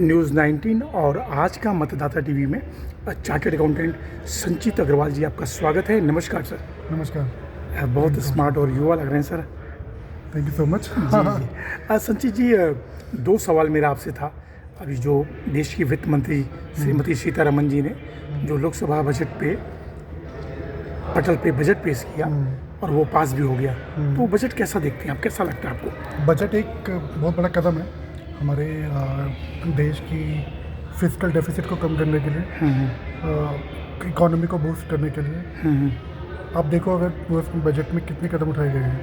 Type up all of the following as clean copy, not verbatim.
News 19 और आज का मतदाता टीवी में चार्टर्ड अकाउंटेंट संचित अग्रवाल जी, आपका स्वागत है। नमस्कार सर। नमस्कार। बहुत स्मार्ट और युवा लग रहे हैं sir. Thank you so much. जी संचित जी, दो सवाल मेरा आपसे था। अभी जो देश की वित्त मंत्री श्रीमती सीतारमन जी ने जो लोकसभा बजट पे पटल पे बजट पेश किया और वो पास भी हो गया, तो बजट कैसा देखते हैं आप, कैसा लगता है आपको? बजट एक बहुत बड़ा कदम है हमारे देश की फिस्कल डेफिसिट को कम करने के लिए, इकोनॉमी को बूस्ट करने के लिए। आप देखो अगर बजट में कितने कदम उठाए गए हैं।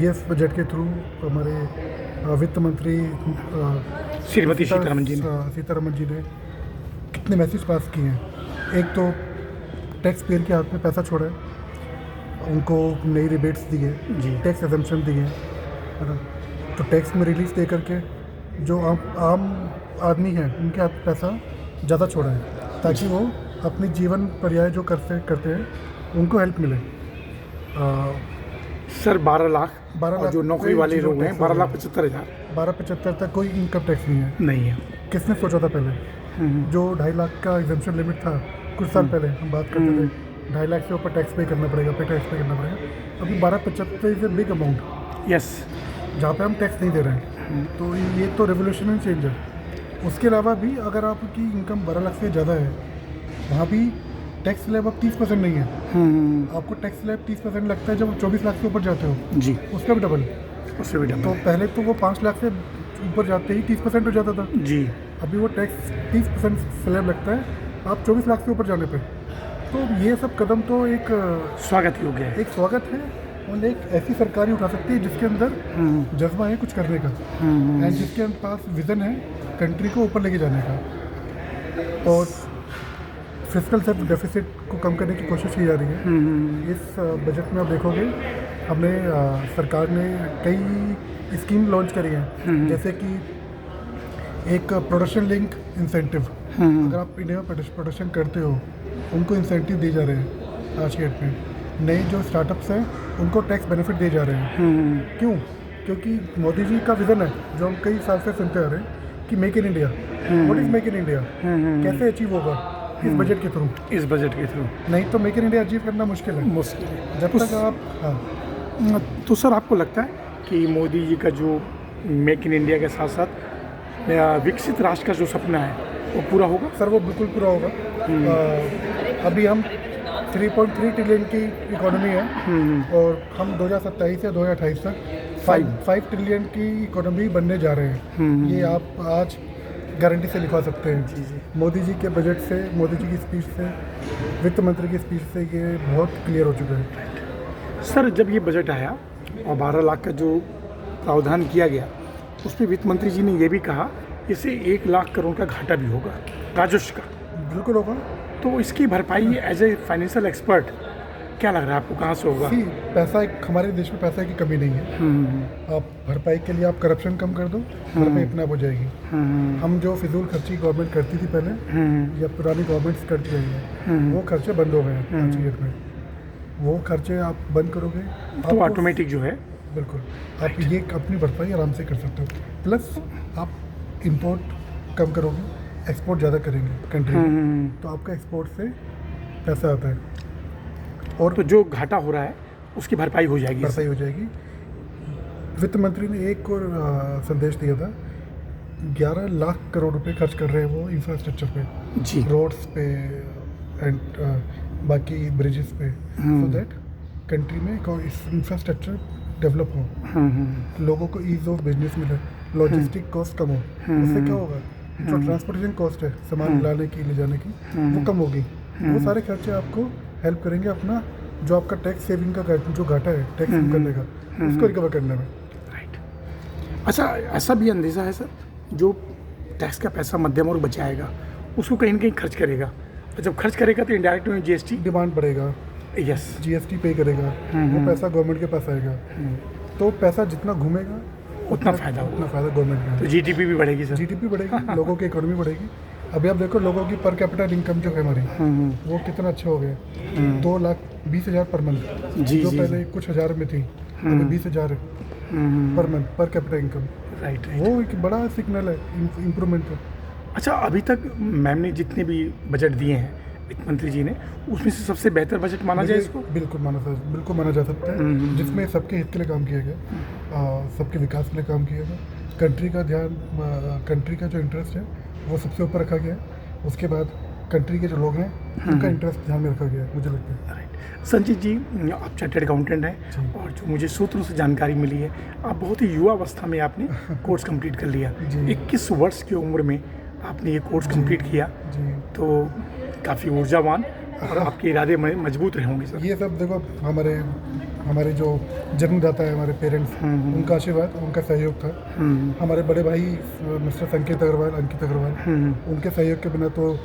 इस बजट के थ्रू हमारे वित्त मंत्री श्रीमती सीतारमन जी ने कितने मैसेज पास किए हैं। एक तो टैक्स पेयर के हाथ में पैसा छोड़ा है, उनको नई रिबेट्स दी है, टैक्स एग्जम्पशन दी है ना। तो टैक्स में रिलीफ दे करके जो आम आदमी है उनके हाथ पैसा ज़्यादा छोड़ा है, ताकि वो अपनी जीवन पर्याय जो करते हैं उनको हेल्प मिले। सर 12 लाख जो नौकरी वाले लोग हैं, 12,75,000 तक कोई इनकम टैक्स नहीं है। किसने सोचा था पहले? जो 2.5 लाख का एग्जम्पशन लिमिट था कुछ साल पहले हम बात करते थे, 2.5 लाख से ऊपर टैक्स पे करना पड़ेगा, अभी 12,75 is a big amount. Yes, जहाँ पे हम टैक्स नहीं दे रहे हैं। तो ये तो रेवोल्यूशनरी चेंज है। उसके अलावा भी अगर आपकी इनकम 12 लाख से ज़्यादा है, वहाँ भी टैक्स स्लैब अब 30% नहीं है। आपको टैक्स स्लैब 30% लगता है जब 24 लाख से ऊपर जाते हो जी, उसका भी डबल। तो पहले तो वो 5 लाख से ऊपर जाते ही 30% हो जाता था जी, अभी वो टैक्स 30% स्लैब लगता है आप 24 लाख से ऊपर जाने पे। तो ये सब कदम तो एक स्वागत योग्य है, एक स्वागत है। और एक ऐसी सरकार ही उठा सकती है जिसके अंदर जज्बा है कुछ करने का, एंड जिसके पास विजन है कंट्री को ऊपर लेके जाने का। और फिस्कल सेल्फ डेफिसिट को कम करने की कोशिश की जा रही है। इस बजट में आप देखोगे हमने सरकार ने कई स्कीम लॉन्च करी हैं, जैसे कि एक प्रोडक्शन लिंक इंसेंटिव। अगर आप इंडिया में प्रोडक्शन करते हो उनको इंसेंटिव दिए जा रहे हैं आज के डेट में। नए जो स्टार्टअप्स हैं उनको टैक्स बेनिफिट दिए जा रहे हैं। क्यों? क्योंकि मोदी जी का विज़न है जो हम कई साल से सुनते आ रहे हैं कि make in India. What is make in India? कैसे अचीव होगा? इस बजट के थ्रू। नहीं तो मेक इन इंडिया अचीव करना मुश्किल है जब तक आप। तो सर आपको लगता है कि मोदी जी का जो मेक इन इंडिया के साथ साथ विकसित राष्ट्र का जो सपना है वो पूरा होगा? सर वो बिल्कुल पूरा होगा। अभी हम 3.3 ट्रिलियन की इकोनॉमी है और हम 2027 से 2028 तक 5 ट्रिलियन की इकोनॉमी बनने जा रहे हैं। ये आप आज गारंटी से लिखवा सकते हैं। मोदी जी के बजट से, मोदी जी की स्पीच से, वित्त मंत्री की स्पीच से ये बहुत क्लियर हो चुका है। सर जब ये बजट आया और 12 लाख का जो प्रावधान किया गया, उस पर वित्त मंत्री जी ने ये भी कहा इससे 1 लाख करोड़ का घाटा भी होगा राजस्व का। बिल्कुल होगा। तो इसकी भरपाई एज ए फाइनेंशियल एक्सपर्ट क्या लग रहा है आपको, कहाँ से होगा? पैसा हमारे देश में पैसा की कमी नहीं है। आप भरपाई के लिए आप करप्शन कम कर दो, भरपाई अपने आप हो जाएगी। हम जो फिजूल खर्ची गवर्नमेंट करती थी पहले या पुरानी गवर्नमेंट्स करती रही है, वो खर्चे बंद हो गए हैं आज की डेट में। वो खर्चे आप बंद करोगे तो ऑटोमेटिक जो है, बिल्कुल आप ये अपनी भरपाई आराम से कर सकते हो। प्लस आप इम्पोर्ट कम करोगे, एक्सपोर्ट ज़्यादा करेंगे कंट्री में, तो आपका एक्सपोर्ट से पैसा आता है। और तो जो घाटा हो रहा है उसकी भरपाई हो जाएगी। वित्त मंत्री ने एक और संदेश दिया था, 11 लाख करोड़ रुपए खर्च कर रहे हैं वो इंफ्रास्ट्रक्चर पे जी, रोड्स पे एंड बाकी ब्रिजेस पे, सो दैट कंट्री में इंफ्रास्ट्रक्चर डेवलप हो, लोगों को ईज ऑफ बिजनेस मिले, लॉजिस्टिक कॉस्ट कम हो। उससे क्या होगा, जो ट्रांसपोर्टेशन कॉस्ट है सामान लाने की ले जाने की, वो कम होगी। वो सारे खर्चे आपको हेल्प करेंगे अपना जो आपका टैक्स सेविंग का जो घाटा है टैक्स करने का, उसको रिकवर करने में। राइट। अच्छा, ऐसा भी अंदेशा है सर, जो टैक्स का पैसा मध्यम वर्ग बचाएगा उसको कहीं ना कहीं खर्च करेगा, और जब खर्च करेगा तो इनडायरेक्ट में जीएसटी डिमांड बढ़ेगा। यस, जीएसटी पे करेगा, वो पैसा गवर्नमेंट के पास आएगा। तो पैसा जितना घूमेगा उतना फ़ायदा गवर्नमेंट का। तो जीडीपी भी बढ़ेगी सर, जीडीपी बढ़ेगी, लोगों की इकोनॉमी बढ़ेगी। अभी आप देखो लोगों की पर कैपिटल इनकम जो है हमारी, वो कितना अच्छा हो गया। 2,20,000 पर मंथ, जो पहले कुछ हज़ार में थी, अभी 20,000 है। Per month, per capita income. Right. वो एक बड़ा सिग्नल है इम्प्रूवमेंट का। अच्छा, अभी तक मैम ने जितने भी बजट दिए हैं वित्त मंत्री जी ने, उसमें से सबसे बेहतर बजट माना जाए इसको? बिल्कुल माना जा सकता है, जिसमें सबके हित के लिए काम किया गया, सबके विकास के लिए काम किया गया। कंट्री का ध्यान, कंट्री का जो इंटरेस्ट है वो सबसे ऊपर रखा गया है। उसके बाद कंट्री के जो लोग हैं उनका इंटरेस्ट ध्यान में रखा गया है, मुझे लगता है। संजीत जी, आप चार्टर्ड अकाउंटेंट हैं और जो मुझे सूत्रों से जानकारी मिली है, आप बहुत ही युवा अवस्था में आपने कोर्स कंप्लीट कर लिया। 21 वर्ष की उम्र में आपने ये कोर्स कंप्लीट किया, तो काफ़ी ऊर्जावान और आपके इरादे मजबूत रहे होंगे सर। ये सब देखो, हमारे जो जन्मदाता है, हमारे पेरेंट्स, उनका आशीर्वाद, उनका सहयोग था। हमारे बड़े भाई मिस्टर अंकित अग्रवाल, उनके सहयोग के बिना तो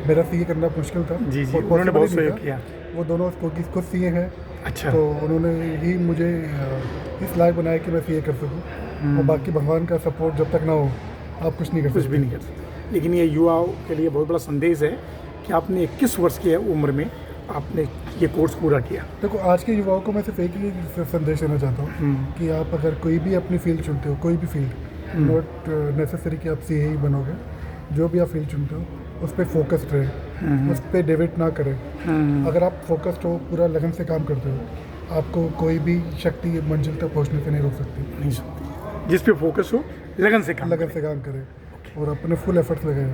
मेरा सीए करना मुश्किल था। जी, उन्होंने बहुत सहयोग किया। वो दोनों खुद सीए हैं। अच्छा। तो उन्होंने ही मुझे इस लायक बनाया कि मैं सीए कर सकूं। और बाकी भगवान का सपोर्ट जब तक ना हो, आप कुछ नहीं कर सकते। कुछ भी नहीं कर सकते। लेकिन ये युवाओं के लिए बहुत बड़ा संदेश है कि आपने 21 वर्ष की उम्र में आपने ये कोर्स पूरा किया। देखो, आज के युवाओं को मैं सिर्फ एक ही संदेश देना चाहता हूँ कि आप अगर कोई भी अपनी फील्ड चुनते हो, कोई भी फील्ड, नॉट नेसेसरी कि आप सीए ही बनोगे, जो भी आप फील्ड चुनते हो उस पर फोकस्ड रहे, उस पर डेविएट ना करें। अगर आप फोकस्ड हो, पूरा लगन से काम करते हो, आपको कोई भी शक्ति मंजिल तक पहुँचने से नहीं रोक सकती। जिस पे फोकस हो, लगन से काम करें और अपने फुल एफर्ट्स लगाएं।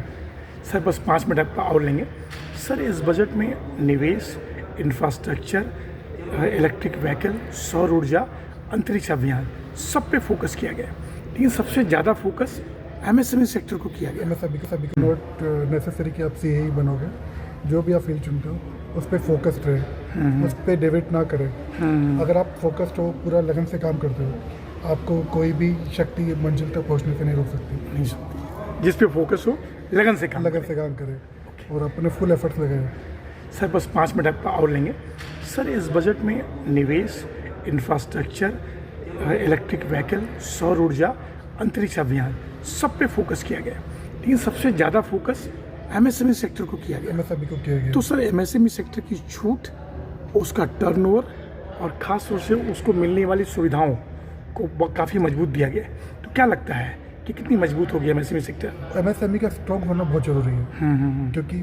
सर, बस 5 मिनट आपका और लेंगे। सर, इस बजट में निवेश, इंफ्रास्ट्रक्चर, इलेक्ट्रिक व्हीकल, सौर ऊर्जा, अंतरिक्ष अभियान, सब पे फोकस किया गया, लेकिन सबसे ज़्यादा फोकस एमएसएमई सेक्टर को किया गया। सभी को नॉट नेसेसरी कि आप सीए ही बनोगे, जो भी आप फील्ड चुनते हो उस पर फोकस्ड रहे, उस पर डेविएट ना करें। अगर आप फोकस्ड हो, पूरा लगन से काम करते हो, आपको कोई भी शक्ति मंजिल तक पहुँचने से नहीं रोक सकती। जिस पे फोकस हो, लगन से काम करें और अपने फुल एफर्ट्स लगाएं। सर, बस 5 मिनट आपका और लेंगे। सर, इस बजट में निवेश, इंफ्रास्ट्रक्चर, इलेक्ट्रिक व्हीकल, सौर ऊर्जा, अंतरिक्ष अभियान, सब पे फोकस किया गया, लेकिन सबसे ज़्यादा फोकस एमएसएमई सेक्टर को किया गया। तो सर, एमएसएमई सेक्टर की छूट, उसका टर्नओवर और ख़ास तौर से उसको मिलने वाली सुविधाओं को काफ़ी मजबूत दिया गया है। तो क्या लगता है कि कितनी मजबूत होगी एमएसएमई सेक्टर? एमएसएमई का स्ट्रॉन्ग होना बहुत ज़रूरी है, क्योंकि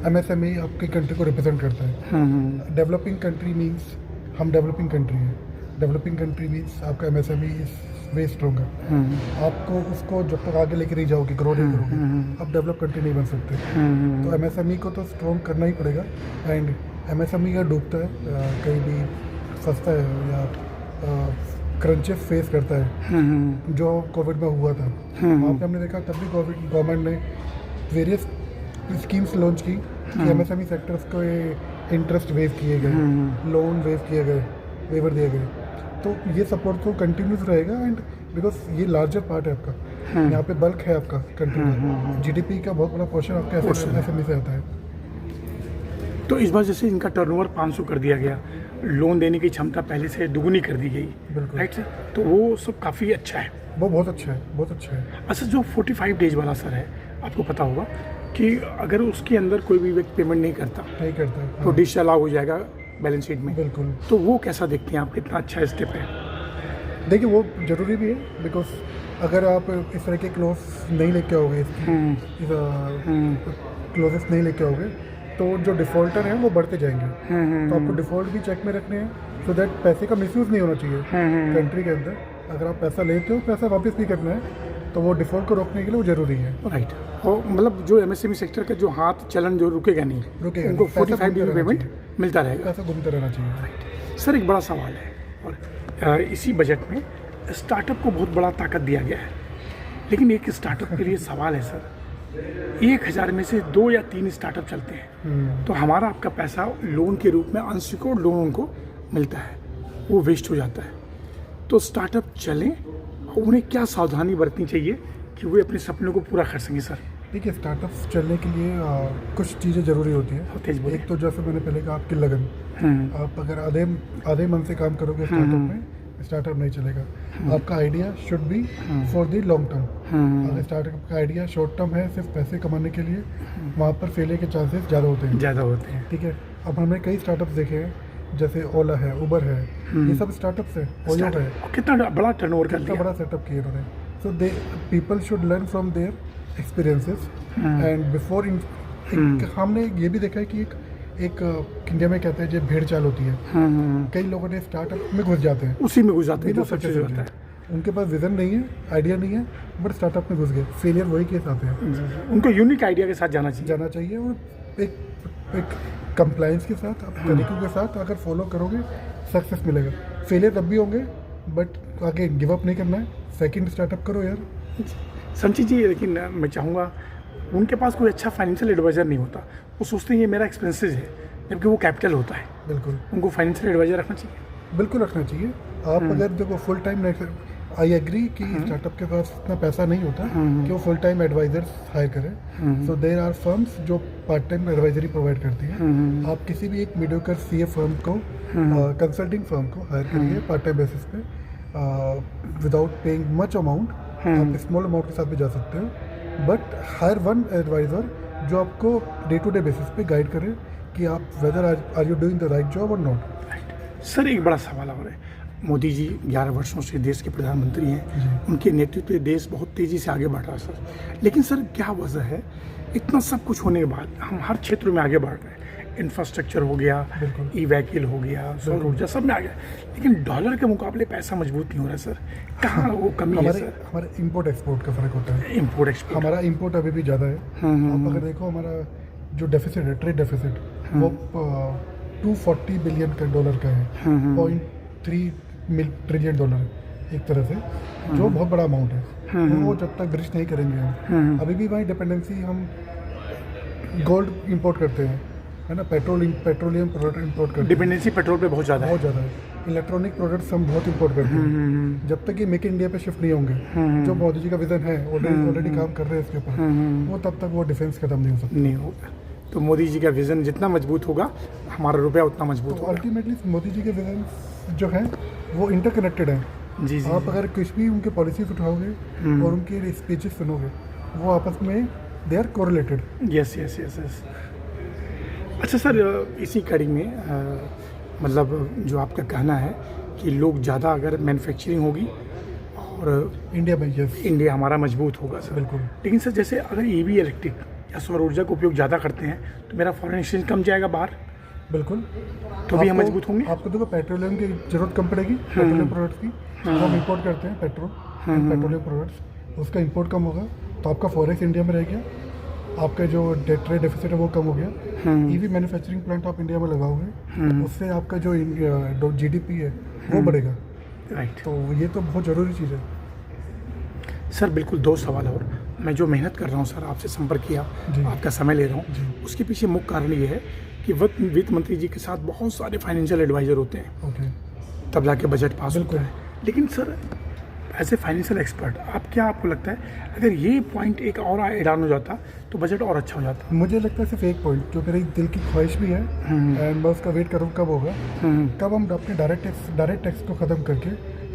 एमएसएमई आपकी कंट्री को रिप्रेजेंट करता है। डेवलपिंग कंट्री मीन्स हम डेवलपिंग कंट्री हैं। डेवलपिंग कंट्री मीन्स आपका एमएसएमई इज वे स्ट्रॉन्गर। आपको उसको जब तक आगे लेके नहीं जाओगे, ग्रो नहीं करोगे, आप डेवलप कंट्री नहीं बन सकते। तो एमएसएमई को तो स्ट्रॉन्ग करना ही पड़ेगा। एंड एमएसएमई का डूबता है, कहीं भी फंसता है या क्रंचेस फेस करता है, जो कोविड में हुआ था। वहाँ पे हमने देखा, तब भी गवर्नमेंट ने वेरियस स्कीम्स लॉन्च की कि एमएसएमई सेक्टर्स को इंटरेस्ट वेव किए गए, लोन वेव किए गए, वेवर दिए गए। तो ये सपोर्ट तो कंटिन्यूस रहेगा। एंड बिकॉज ये लार्जर पार्ट है आपका, यहाँ पे बल्क है आपका कंट्री का, जीडीपी का बहुत बड़ा पोर्शन आपके एमएसएमई से आता है। तो इस बार जैसे इनका टर्नओवर 500 कर दिया गया, लोन देने की क्षमता पहले से दुगुनी कर दी गई, राइट सर? तो वो सब काफ़ी अच्छा है। वो बहुत अच्छा है। अच्छा, जो 45 डेज वाला सर है, आपको पता होगा कि अगर उसके अंदर कोई भी व्यक्ति पेमेंट नहीं करता तो डिश अलाउ हो जाएगा बैलेंस शीट में। बिल्कुल। तो वो कैसा देखते हैं आप, कितना अच्छा स्टेप है? देखिए, वो ज़रूरी भी है, बिकॉज अगर आप इस तरह के क्लोज नहीं लेके आओगे, क्लोजेस नहीं लेके आओगे, तो जो डिफ़ॉल्टर हैं वो बढ़ते जाएंगे। तो आपको डिफ़ॉल्ट भी चेक में रखने हैं, सो दैट पैसे का मिसयूज़ नहीं होना चाहिए कंट्री के अंदर। अगर आप पैसा लेते हो, पैसा वापस भी करना है, तो वो डिफ़ॉल्ट को रोकने के लिए वो ज़रूरी है। राइट। और मतलब जो एमएसएमई सेक्टर का जो हाथ चलन जो रुकेगा नहीं, उनको 45 डे पेमेंट मिलता रहेगा, पैसा घूमते रहना चाहिए। राइट। सर, एक बड़ा सवाल है, और इसी बजट में स्टार्टअप को बहुत बड़ा ताकत दिया गया है, लेकिन एक स्टार्टअप के लिए सवाल है सर, 1000 में से 2 या 3 स्टार्टअप चलते हैं, तो हमारा आपका पैसा लोन के रूप में अनसिक्योर्ड लोन उनको मिलता है, वो वेस्ट हो जाता है। तो स्टार्टअप चलें, उन्हें क्या सावधानी बरतनी चाहिए कि वे अपने सपनों को पूरा कर सकें सर? देखिए, स्टार्टअप्स चलने के लिए कुछ चीज़ें ज़रूरी होती हैं। एक तो जैसे मैंने पहले कहा, आपकी लगन। आप अगर आधे मन से काम करोगे स्टार्टअप में, स्टार्टअप नहीं चलेगा। आपका idea should be for the long term. अगर स्टार्टअप का आइडिया शॉर्ट टर्म है, सिर्फ पैसे कमाने के लिए, वहाँ पर फेलियर के चांसेस ज़्यादा होते हैं। ठीक है। अब हमने कई स्टार्टअप्स देखे हैं जैसे ओला है, उबर है, ये सब स्टार्टअप्स है, ओयो है, और कितना बड़ा टर्नओवर कर इतना लिया। बड़ा सेटअप किया इन्होंने। So the people should learn from their experiences and before हमने ये भी देखा है कि एक इंडिया में कहते हैं जो भेड़ चाल होती है, कई लोगों ने स्टार्टअप में घुस जाते हैं, उसी में घुस जाते हैं बिना जो सब सोचे चीज़ समझे। होता है। उनके पास विजन नहीं है, आइडिया नहीं है, बट स्टार्टअप में घुस गए, फेलियर वही के साथ है। उनको यूनिक आइडिया के साथ जाना चाहिए। जाना चाहिए और एक कंप्लायंस के साथ, आप तरीकों के साथ अगर फॉलो करोगे सक्सेस मिलेगा। फेलियर तब भी होंगे, बट आगे गिव अप नहीं करना है, सेकंड स्टार्टअप करो यार। संचित जी, लेकिन मैं चाहूँगा उनके पास कोई अच्छा फाइनेंशियल एडवाइज़र नहीं होता। वो सोचते हैं ये मेरा एक्सपेंसेस है, जबकि वो कैपिटल होता है। बिल्कुल उनको फाइनेंशियल एडवाइज़र रखना चाहिए। बिल्कुल रखना चाहिए। आप अगर देखो फुल टाइम, आई एग्री कि स्टार्टअप के पास इतना पैसा नहीं होता कि वो फुल टाइम एडवाइजर्स हायर करें। सो देयर आर फर्म्स जो पार्ट टाइम एडवाइजरी प्रोवाइड करती हैं। आप किसी भी एक मीडियोकर सीए फर्म को, कंसल्टिंग फर्म को हायर करिए पार्ट टाइम बेसिस पे, विदाउट पेइंग मच अमाउंट। आप स्मॉल अमाउंट के साथ भी जा सकते हो, बट हायर वन एडवाइज़र जो आपको डे टू डे बेसिस पे गाइड करे कि आप whether are you doing the right job और नॉट। सर, एक बड़ा सवाल और है। मोदी जी 11 वर्षों से देश के प्रधानमंत्री हैं। उनके नेतृत्व में देश बहुत तेज़ी से आगे बढ़ रहा है सर। लेकिन सर, क्या वजह है इतना सब कुछ होने के बाद हम हर क्षेत्र में आगे बढ़ रहे हैं? इंफ्रास्ट्रक्चर हो गया, ई व्हीकल हो गया, सौर ऊर्जा, सब में आ गया, लेकिन डॉलर के मुकाबले पैसा मजबूत नहीं हो रहा है सर। कहाँ वो कमी है सर? हमारे इंपोर्ट एक्सपोर्ट का फ़र्क होता है। इम्पोर्ट एक्सपोर्ट, हमारा इंपोर्ट अभी भी ज़्यादा है। आप अगर देखो हमारा जो डेफिसिट है, ट्रेड डेफिसिट, वो 240 बिलियन का डॉलर का है, 0.3 ट्रिलियन डॉलर एक तरह से, जो बहुत बड़ा अमाउंट है। वो जब तक ब्रिज नहीं करेंगे हम, अभी भी वही डिपेंडेंसी, हम गोल्ड इंपोर्ट करते हैं, है ना, पेट्रोलियम प्रोडक्ट इंपोर्ट करते हैं, डिपेंडेंसी पेट्रोल पे बहुत ज़्यादा है। बहुत ज़्यादा है। इलेक्ट्रॉनिक प्रोडक्ट्स हम बहुत इंपोर्ट करते हैं। जब तक ये मेक इन इंडिया पे शिफ्ट नहीं होंगे, जो मोदी जी का विजन है, ऑलरेडी काम कर रहे हैं इसके ऊपर, वो तब तक वो डिफेंस खत्म नहीं हो सकता। नहीं होगा। तो मोदी जी का विजन जितना मजबूत होगा, हमारा रुपया उतना मजबूत तो होगा। अल्टीमेटली मोदी जी के विजन जो है वो इंटरकनेक्टेड है। जी जी। आप अगर कुछ भी उनके पॉलिसीज उठाओगे और उनके स्पीचेस सुनोगे, वो आपस में they are correlated. Yes yes yes yes. अच्छा सर, इसी कड़ी में मतलब जो आपका कहना है कि लोग ज़्यादा अगर मैन्युफैक्चरिंग होगी और इंडिया में, यस इंडिया हमारा मजबूत होगा सर। बिल्कुल। लेकिन सर, जैसे अगर ईवी इलेक्ट्रिक या सौर ऊर्जा का उपयोग ज़्यादा करते हैं तो मेरा फॉरेन एक्सचेंज कम जाएगा बाहर, बिल्कुल। तो भी हम मजबूत होंगे। आपको देखो पेट्रोलियम की जरूरत कम पड़ेगी, पेट्रोलियम प्रोडक्ट्स की। हम इंपोर्ट करते हैं पेट्रोल, पेट्रोलियम प्रोडक्ट्स, उसका इंपोर्ट कम होगा तो आपका फॉरेक्स इंडिया में रह गया, आपका जो ट्रेड डेफिसिट है वो कम हो गया। ईवी मैन्युफैक्चरिंग प्लांट आप इंडिया में लगाओगे, उससे आपका जो जीडीपी है वो बढ़ेगा। राइट। तो ये तो बहुत ज़रूरी चीज़ है। सर, बिल्कुल 2 सवाल और। मैं जो मेहनत कर रहा हूँ सर, आपसे संपर्क किया, जी। आपका समय ले रहा हूँ, उसके पीछे मुख्य कारण ये है कि वित्त मंत्री जी के साथ बहुत सारे फाइनेंशियल एडवाइज़र होते हैं, ओके, तब जाके बजट पास होता बिल्कुल। है। लेकिन sir, as a financial expert, आपको लगता है अगर ये पॉइंट एक और ऐड ऑन हो जाता तो बजट और अच्छा हो जाता? मुझे लगता है सिर्फ एक पॉइंट जो मेरी दिल की ख्वाहिश भी है, एंड मैं उसका वेट कर रहा हूँ कब होगा, कब हम अपने डायरेक्ट टैक्स को ख़त्म करके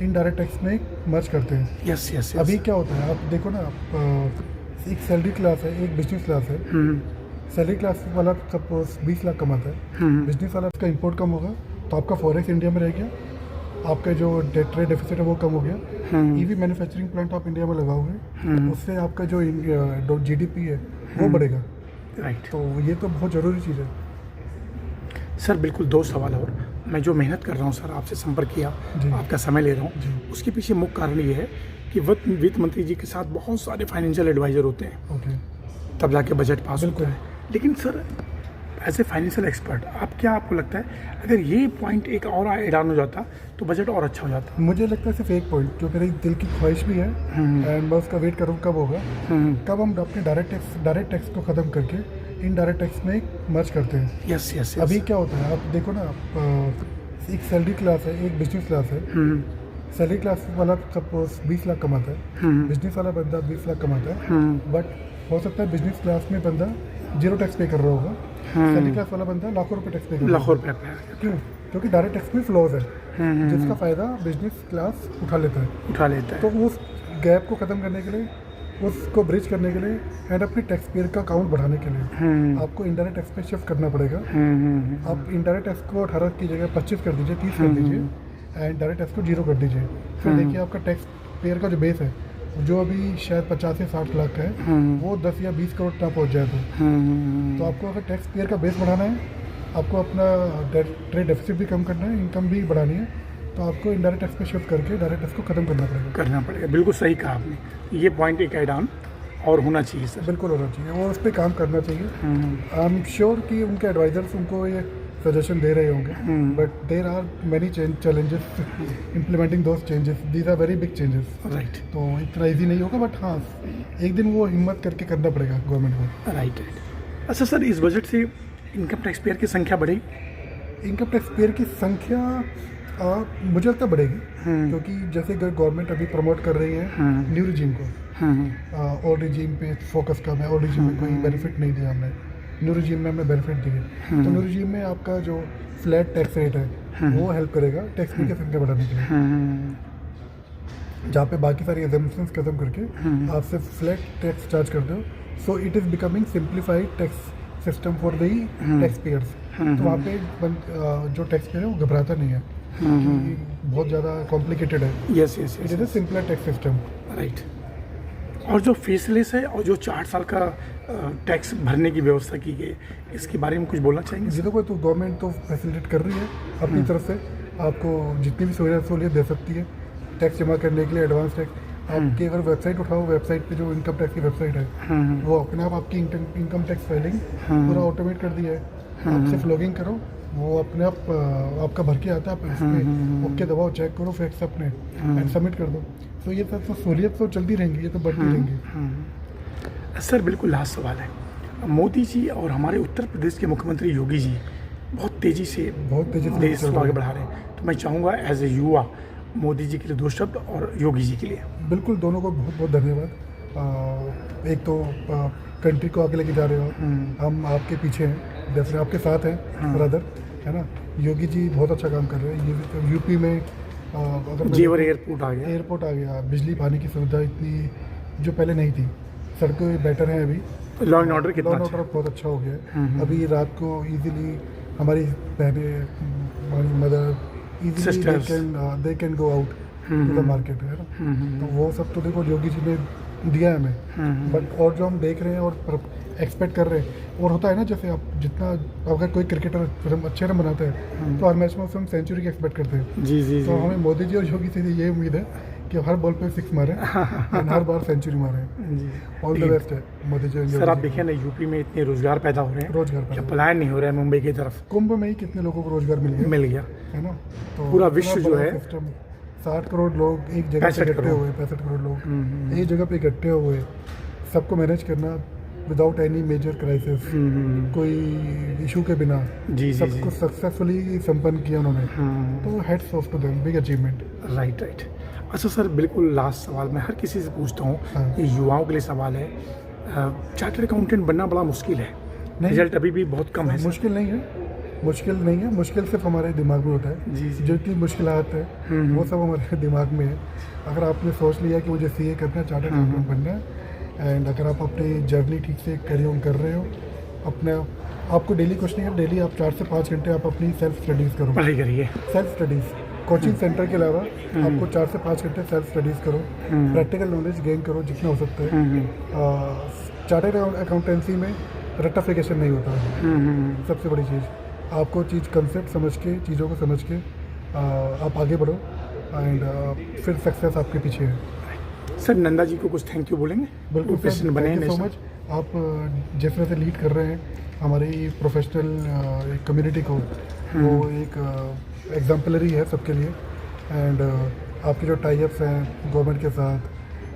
इनडायरेक्ट टैक्स में मर्ज करते हैं। Yes yes. अभी क्या होता है, आप देखो ना, एक सैलरी क्लास है, एक बिजनेस क्लास है। सैलरी क्लास वाला सपोज 20 लाख कमाता है, बिजनेस वाला उसका इंपोर्ट कम होगा तो आपका फॉरेक्स इंडिया में रह गया, आपका जो ट्रेड डेफिसिट है वो कम हो गया। ईवी मैन्युफैक्चरिंग प्लांट आप इंडिया में लगाओगे, उससे आपका जो जीडीपी है वो बढ़ेगा। राइट। तो ये तो बहुत ज़रूरी चीज़ है। सर, बिल्कुल 2 सवाल और। मैं जो मेहनत कर रहा हूँ सर, आपसे संपर्क किया, जी। आपका समय ले रहा हूँ, उसके पीछे मुख्य कारण ये है कि वित्त मंत्री जी के साथ बहुत सारे फाइनेंशियल एडवाइज़र होते हैं, ओके, तब जाके बजट पास होता बिल्कुल। है। लेकिन sir, as a financial expert, आपको लगता है अगर ये पॉइंट एक और ऐड ऑन हो जाता तो बजट और अच्छा हो जाता? मुझे लगता है सिर्फ एक पॉइंट जो मेरी दिल की ख्वाहिश भी है, एंड मैं उसका वेट कर रहा हूँ कब होगा, कब हम अपने डायरेक्ट टैक्स को ख़त्म करके इनडायरेक्ट टैक्स में मर्ज करते हैं। Yes yes. अभी क्या होता है, आप देखो ना, एक सैलरी क्लास है, एक बिजनेस क्लास है। सैलरी क्लास वाला सपोज 20 लाख कमाता है, बिजनेस वाला बंदा 20 लाख कमाता है, बट हो सकता है बिजनेस क्लास में बंदा 0 टैक्स पे कर रहा होगा, सैलरी क्लास वाला बंदा लाखों रुपए टैक्स पे कर रहा लाखों होगा। रुपये क्यों? क्योंकि डायरेक्ट टैक्स में फ्लॉज है, जिसका फ़ायदा बिजनेस क्लास उठा लेता है। उठा लेता है। तो उस गैप को ख़त्म करने के लिए उसको ब्रिज करने के लिए एंड अपने टैक्स पेयर का अकाउंट बढ़ाने के लिए आपको इंडायरेक्ट टैक्स पे शिफ्ट करना पड़ेगा। आप इंडायरेक्ट टैक्स को 18 की जगह 25 कर दीजिए, 30 कर दीजिए एंड डायरेक्ट टैक्स को 0 कर दीजिए। फिर देखिए आपका टैक्स पेयर का जो बेस है, जो अभी शायद 50 से 60 लाख का है, वो 10 या 20 करोड़ तक पहुँच जाए तो आपको अगर टैक्स पेयर का बेस बढ़ाना है, आपको अपना ट्रेड डेफिसिट भी कम करना है, इनकम भी बढ़ानी है, तो आपको इंडायरेक्ट टैक्स पे शिफ्ट करके डायरेक्ट टैक्स को खत्म करना पड़ेगा। बिल्कुल सही कहा आपने, ये पॉइंट एक ऐड ऑन और होना चाहिए सर। बिल्कुल होना चाहिए, वो उस पर काम करना चाहिए। आई एम श्योर कि उनके एडवाइजर्स उनको ये सजेशन दे रहे होंगे, but there are many challenges implementing those changes, these are very big changes. Right, तो इतना ईजी नहीं होगा, बट हाँ एक दिन वो हिम्मत करके करना पड़ेगा गवर्नमेंट को। राइट। अच्छा सर, इस बजट से इनकम टैक्स पेयर की संख्या बढ़ेगी? इनकम टैक्स पेयर की संख्या मुझे लगता है बढ़ेगी, क्योंकि जैसे गवर्नमेंट अभी प्रमोट कर रही है न्यू रिजीम को, ओल्ड रिजीम पे फोकस कर है, ओल्ड रिजीम में कोई बेनिफिट नहीं दिया हमने, न्यू रिजीम में हमें बेनिफिट दिए। तो न्यू रिजीम में आपका जो फ्लैट टैक्स रेट है वो हेल्प करेगा टैक्स पेयर की संख्या बढ़ाने के लिए, जहाँ पे बाकी सारी एग्जाम्पशंस खत्म करके आप सिर्फ फ्लैट टैक्स चार्ज कर दो। So it is becoming simplified tax system for the tax payers. तो वहाँ पे जो टैक्स पेयर है वो घबराता नहीं है कि बहुत ज़्यादा कॉम्प्लिकेटेड है। Yes yes, it is a simpler tax system. Right. और जो फेसलेस है और जो 4 साल का टैक्स भरने की व्यवस्था की गई, इसके बारे में कुछ बोलना चाहेंगे? जी देखो, तो गवर्नमेंट तो फैसिलिटेट कर रही है अपनी तरफ से, आपको जितनी भी सहूलियत दे सकती है टैक्स जमा करने के लिए, एडवांस टैक्स। आपकी अगर वेबसाइट उठाओ, वेबसाइट पे जो इनकम टैक्स की वेबसाइट है वो अपने आप आपकी इनकम टैक्स फाइलिंग पूरा ऑटोमेट कर दिया है। आप सिर्फ लॉगिन करो, वो अपने आप आपका भर के आता है, आप इस पर ओके दबाओ, चेक करो, फिर एक्सेप्ट एंड सबमिट कर दो। तो ये सब तो सहूलियत तो चलती रहेंगी, ये तो बढ़ती रहेंगी। सर बिल्कुल लास्ट सवाल है, मोदी जी और हमारे उत्तर प्रदेश के मुख्यमंत्री योगी जी बहुत तेज़ी से देश को आगे बढ़ा रहे हैं, तो मैं चाहूँगा एज ए युवा मोदी जी के लिए 2 शब्द और योगी जी के लिए। बिल्कुल, दोनों को बहुत बहुत धन्यवाद। एक तो कंट्री को आगे लेके जा रहे हो, हम आपके पीछे हैं, डेफिनेटली आपके साथ हैं ब्रदर, है ना। योगी जी बहुत अच्छा काम कर रहे हैं। यूपी में अगर जेवर एयरपोर्ट आ गया, बिजली पानी की सुविधा इतनी जो पहले नहीं थी, सड़कें बेटर हैं अभी, लॉ एंड ऑर्डर कितना ऑर्डर बहुत अच्छा हो गया है। अभी रात को इजीली हमारी बहनें, हमारी mother easily they can go out to the market, है ना। तो वो सब तो देखो योगी जी ने दिया है हमें, बट और जो हम देख रहे हैं और एक्सपेक्ट कर रहे हैं, और होता है ना, जैसे आप जितना अगर कोई क्रिकेटर अच्छे रन बनाता है तो हर मैच में उससे हम सेंचुरी की एक्सपेक्ट करते हैं। जी। तो हमें मोदी जी और योगी से ये उम्मीद है कि हर बॉल पे 6 मारे और हर बार सेंचुरी मारे। ऑल द बेस्ट है मोदी जी। सर आप देखिए ना, यूपी में इतने रोजगार पैदा हो रहे हैं, रोजगार पलायन नहीं हो रहा है मुंबई की तरफ। कुंभ में ही कितने लोगों को रोजगार मिल गया, है ना। तो पूरा विश्व जो है 60 करोड़ लोग एक जगह पे इकट्ठे हुए, 65 करोड़ लोग एक जगह पे इकट्ठे हुए, सबको मैनेज करना विदाउट एनी मेजर क्राइसिस, कोई इशू के बिना सबको सक्सेसफुली संपन्न किया उन्होंने। तो hats off to them, big achievement. Right. अच्छा सर, बिल्कुल लास्ट सवाल मैं हर किसी से पूछता हूँ, ये युवाओं के लिए सवाल है, चार्टर्ड अकाउंटेंट बनना बड़ा मुश्किल है, रिजल्ट अभी भी बहुत कम है। मुश्किल नहीं है, मुश्किल सिर्फ हमारे दिमाग में होता है। जी। जितनी मुश्किलात है वो सब हमारे दिमाग में है। अगर आपने सोच लिया कि मुझे CA करना है, चार्टर्ड अकाउंटेंट बनना है, एंड अगर आप अपनी जर्नी ठीक से कैरी ऑन कर रहे हो, अपने आपको डेली कुछ नहीं है, डेली आप 4 से 5 घंटे आप अपनी सेल्फ स्टडीज़ करो, पढ़ाई करिए, सेल्फ स्टडीज़, कोचिंग सेंटर के अलावा आपको 4 से 5 घंटे सेल्फ स्टडीज़ करो, प्रैक्टिकल नॉलेज गेन करो जितना हो सकता है। चार्टर्ड अकाउंटेंसी में रट्टाफिकेशन नहीं होता है। सबसे बड़ी चीज़, आपको चीज़ कंसेप्ट समझ के, चीज़ों को समझ के आप आगे बढ़ो, एंड फिर सक्सेस आपके पीछे है। सर नंदा जी को कुछ थैंक यू बोलेंगे? बिल्कुल sir, thank you so much. आप जिस तरह से लीड कर रहे हैं हमारी प्रोफेशनल कम्युनिटी को, वो एक एग्जाम्पलरी है सबके लिए, एंड आपके जो टाइप्स हैं गवर्नमेंट के साथ,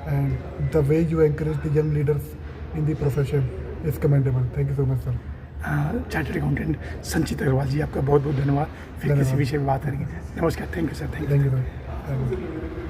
and the way you encourage the young leaders in the profession is commendable. Thank you so much sir. Chartered accountant संचित अग्रवाल जी, आपका बहुत बहुत धन्यवाद। फिर किसी विषय में बात करेंगे। नमस्कार। Thank you sir. Thank you sir.